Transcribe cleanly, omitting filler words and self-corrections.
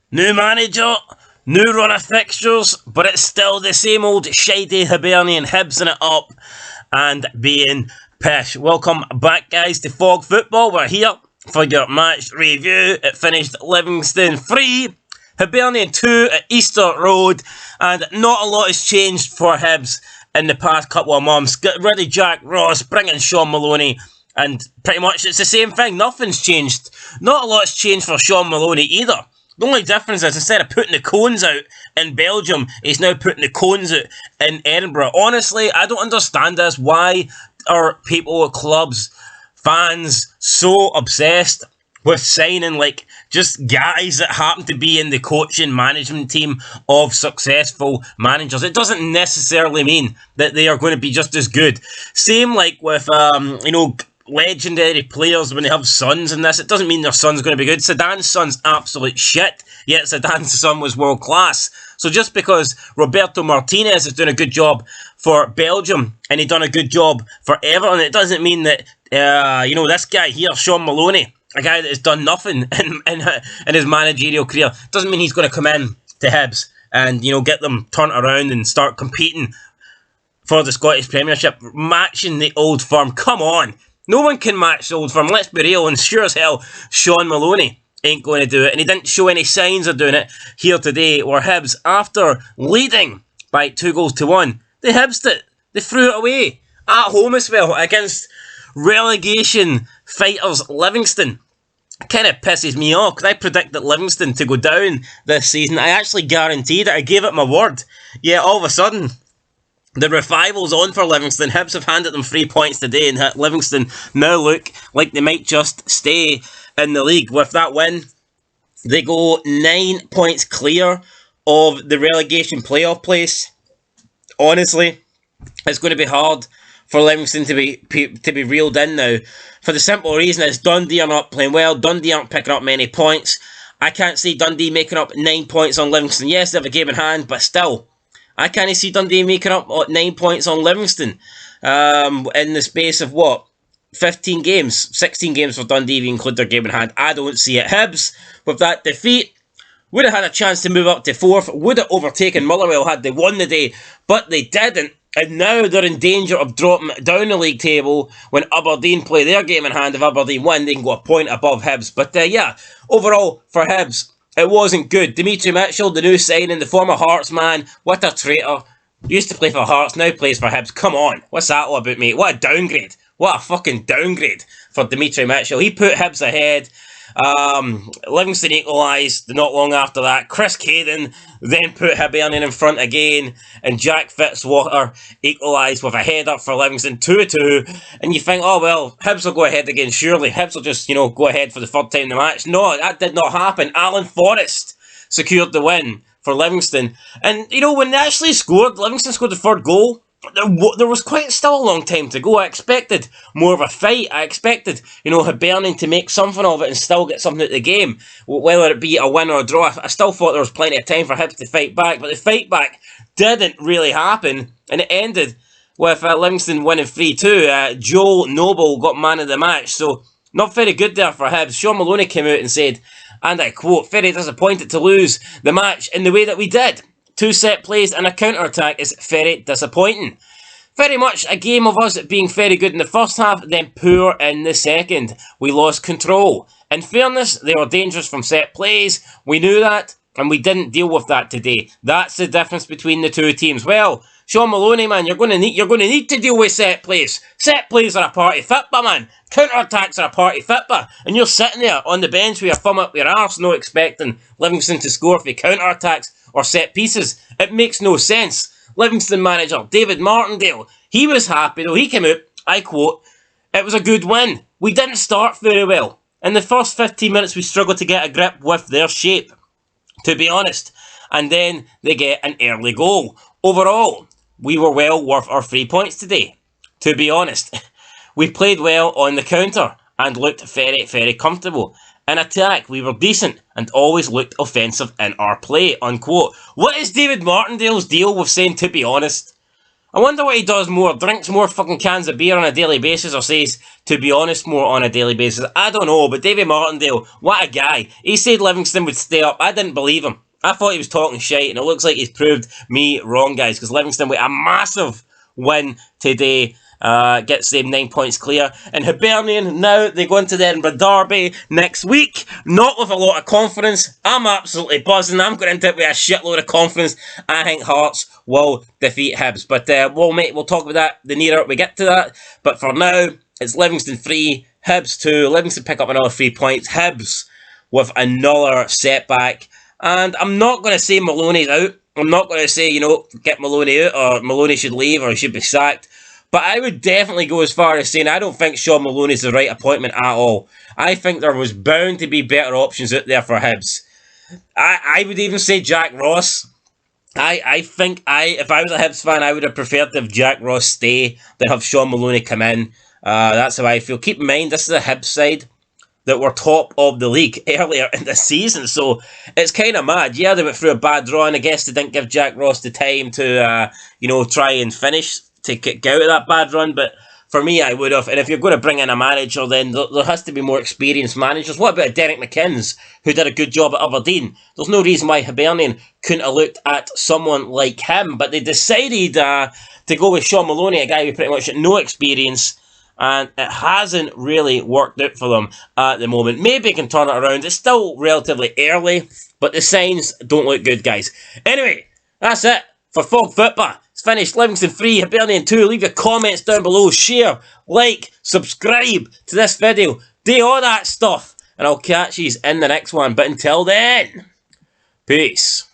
New manager, new run of fixtures, but it's still the same old shady Hibernian Hibsing it up and being pish. Welcome back, guys, to Fog Football. We're here for your match review. It finished Livingston 3, Hibernian 2 at Easter Road, and not a lot has changed for Hibs in the past couple of months. Get rid of Jack Ross, bring in SHAUN Maloney, and pretty much it's the same thing. Nothing's changed. Not a lot's changed for SHAUN Maloney either. The only difference is instead of putting the cones out in Belgium, he's now putting the cones out in Edinburgh. Honestly, I don't understand this. Why are people, clubs, fans so obsessed with signing like just guys that happen to be in the coaching management team of successful managers? It doesn't necessarily mean that they are going to be just as good. Same like with legendary players when they have sons and this. It doesn't mean their son's going to be good. Zidane's son's absolute shit, yet Zidane's son was world class. So just because Roberto Martinez is doing a good job for Belgium and he done a good job for Everton, it doesn't mean that this guy here, SHAUN Maloney, a guy that has done nothing in his managerial career, doesn't mean he's going to come in to Hibs and get them turned around and start competing for the Scottish Premiership, matching the old firm. Come on. No one can match the old firm, let's be real, and sure as hell, SHAUN Maloney ain't going to do it, and he didn't show any signs of doing it here today, where Hibs, after leading by 2-1, they Hibsed it. They threw it away, at home as well, against relegation fighters Livingston. It kind of pisses me off, because I predicted Livingston to go down this season. I actually guaranteed it, I gave it my word. Yeah, all of a sudden, the revival's on for Livingston. Hibs have handed them 3 points today, and Livingston now look like they might just stay in the league. With that win, they go 9 points clear of the relegation playoff place. Honestly, it's going to be hard for Livingston to be reeled in now, for the simple reason is Dundee are not playing well. Dundee aren't picking up many points. I can't see Dundee making up 9 points on Livingston. Yes, they have a game in hand, but still, I can't see Dundee making up 9 points on Livingston in the space of, 15 games? 16 games for Dundee if you include their game in hand. I don't see it. Hibs, with that defeat, would have had a chance to move up to 4th, would have overtaken Motherwell had they won the day, but they didn't, and now they're in danger of dropping down the league table when Aberdeen play their game in hand. If Aberdeen win, they can go a point above Hibs. But overall, for Hibs, it wasn't good. Dimitri Mitchell, the new signing, the former Hearts man, what a traitor. Used to play for Hearts, now plays for Hibs. Come on, what's that all about, mate? What a downgrade. What a fucking downgrade for Dimitri Mitchell. He put Hibs ahead. Livingston equalised not long after that. Chris Caden then put Hibernian in front again, and Jack Fitzwater equalised with a header for Livingston, 2-2. And you think, oh well, Hibs will go ahead again, surely. Hibs will just, go ahead for the third time in the match. No, that did not happen. Alan Forrest secured the win for Livingston. And, when they actually scored, Livingston scored the third goal. There was quite still a long time to go. I expected more of a fight. I expected, Hibernian to make something of it and still get something out of the game, whether it be a win or a draw. I still thought there was plenty of time for Hibs to fight back, but the fight back didn't really happen, and it ended with Livingston winning 3-2. Joel Noble got man of the match, so not very good there for Hibs. SHAUN Maloney came out and said, and I quote, "Very disappointed to lose the match in the way that we did. 2 set plays and a counter-attack is very disappointing. Very much a game of us being very good in the first half, then poor in the second. We lost control. In fairness, they were dangerous from set plays. We knew that, and we didn't deal with that today. That's the difference between the two teams." Well, SHAUN Maloney, man, you're going to need to deal with set plays. Set plays are a part of football, man. Counter-attacks are a part of football. And you're sitting there on the bench with your thumb up your arse, not expecting Livingston to score for counter-attacks or set pieces. It makes no sense. Livingston manager David Martindale, he was happy though. He came out, I quote, "It was a good win. We didn't start very well. In the first 15 minutes we struggled to get a grip with their shape, to be honest. And then they get an early goal. Overall, we were well worth our 3 points today. To be honest, we played well on the counter and looked very, very comfortable. In attack, we were decent and always looked offensive in our play," unquote. What is David Martindale's deal with saying "to be honest"? I wonder what he does more. Drinks more fucking cans of beer on a daily basis, or says, to be honest, more on a daily basis. I don't know, but Davy Martindale, what a guy. He said Livingston would stay up. I didn't believe him. I thought he was talking shite, and it looks like he's proved me wrong, guys, because Livingston with a massive win today. Gets them 9 points clear. And Hibernian, now they go into the Edinburgh Derby next week. Not with a lot of confidence. I'm absolutely buzzing. I'm going into it with a shitload of confidence. I think Hearts will defeat Hibs. But we'll talk about that the nearer we get to that. But for now, it's Livingston 3, Hibs 2. Livingston pick up another 3 points. Hibs with another setback. And I'm not going to say Maloney's out. I'm not going to say, get Maloney out, or Maloney should leave, or he should be sacked. But I would definitely go as far as saying I don't think Shaun Maloney's the right appointment at all. I think there was bound to be better options out there for Hibs. I would even say Jack Ross. I think if I was a Hibs fan, I would have preferred to have Jack Ross stay than have Shaun Maloney come in. That's how I feel. Keep in mind, this is a Hibs side that were top of the league earlier in the season, so it's kind of mad. Yeah, they went through a bad run. I guess they didn't give Jack Ross the time to, try and finish, to get out of that bad run, but for me, I would have. And if you're going to bring in a manager, then there has to be more experienced managers. What about Derek McInnes, who did a good job at Aberdeen? There's no reason why Hibernian couldn't have looked at someone like him, but they decided to go with Shaun Maloney, a guy with pretty much no experience, and it hasn't really worked out for them at the moment. Maybe he can turn it around. It's still relatively early, but the signs don't look good, guys. Anyway, that's it for Fog Football. It's finished. Livingston 3, Hibernian 2. Leave your comments down below. Share, like, subscribe to this video. Do all that stuff. And I'll catch you in the next one. But until then, peace.